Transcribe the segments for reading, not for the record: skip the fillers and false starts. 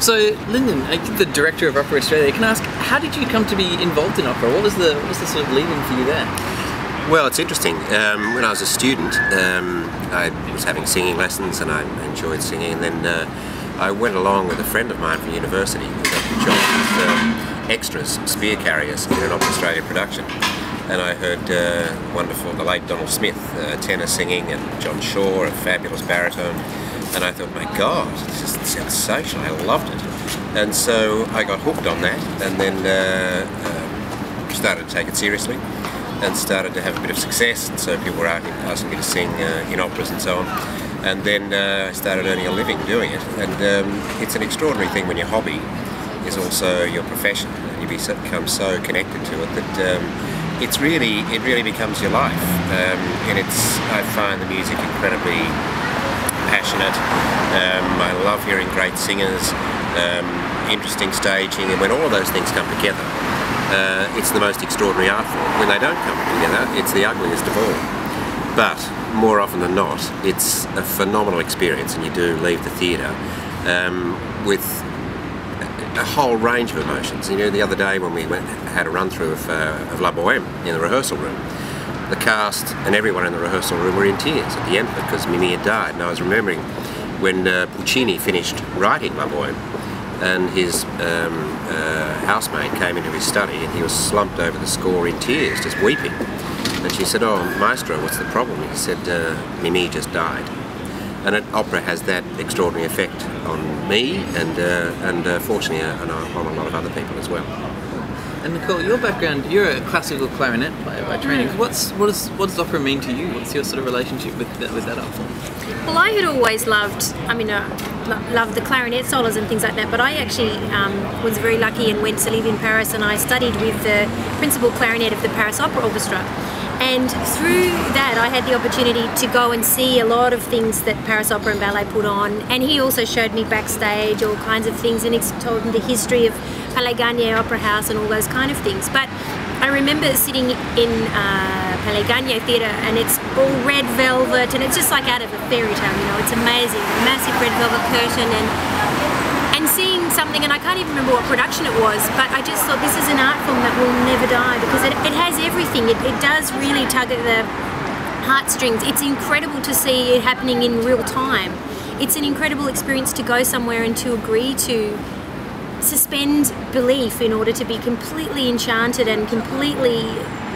So, Lyndon, the director of Opera Australia, can I ask, how did you come to be involved in opera? What was the sort of lead-in for you there? Well, it's interesting. When I was a student, I was having singing lessons and I enjoyed singing, and then I went along with a friend of mine from university who got the job as extras, spear carriers in an Opera Australia production. And I heard the late Donald Smith, tenor singing, and John Shaw, a fabulous baritone. And I thought, my God, this is sensational, I loved it. And so I got hooked on that, and then started to take it seriously, and started to have a bit of success, and so people were asking me to sing in operas and so on. And then I started earning a living doing it, and it's an extraordinary thing when your hobby is also your profession, and you become so connected to it that it really becomes your life. And I find the music incredibly passionate. I love hearing great singers, interesting staging, and when all of those things come together, it's the most extraordinary art form. When they don't come together, it's the ugliest of all. But more often than not, it's a phenomenal experience, and you do leave the theatre with a whole range of emotions. You know, the other day when we had a run-through of La Boheme in the rehearsal room, the cast and everyone in the rehearsal room were in tears at the end of it because Mimi had died. And I was remembering when Puccini finished writing La Boheme, and his housemaid came into his study and he was slumped over the score in tears, just weeping. And she said, "Oh, Maestro, what's the problem?" He said, "Mimi just died." And opera has that extraordinary effect on me, and fortunately on a lot of other people as well. And Nicole, your background, you're a classical clarinet player by training. What does opera mean to you? What's your sort of relationship with that art form? Well, I had always loved the clarinet solos and things like that, but I actually was very lucky and went to live in Paris, and I studied with the principal clarinet of the Paris Opera Orchestra. And through that I had the opportunity to go and see a lot of things that Paris Opera and Ballet put on, and he also showed me backstage all kinds of things, and he told me the history of Palais Garnier Opera House and all those kind of things. But I remember sitting in Palais Garnier Theatre, and it's all red velvet, and it's just like out of a fairy tale, you know, it's amazing, a massive red velvet curtain, and seeing something, and I can't even remember what production it was, but I just thought this is an art form that will never die, because it has everything. It does really tug at the heartstrings. It's incredible to see it happening in real time. It's an incredible experience to go somewhere and to agree to suspend belief in order to be completely enchanted and completely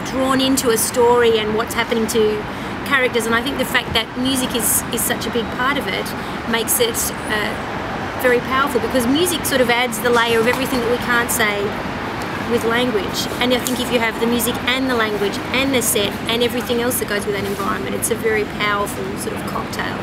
drawn into a story and what's happening to characters. And I think the fact that music is such a big part of it makes it very powerful, because music sort of adds the layer of everything that we can't say with language. And I think if you have the music and the language and the set and everything else that goes with that environment, it's a very powerful sort of cocktail.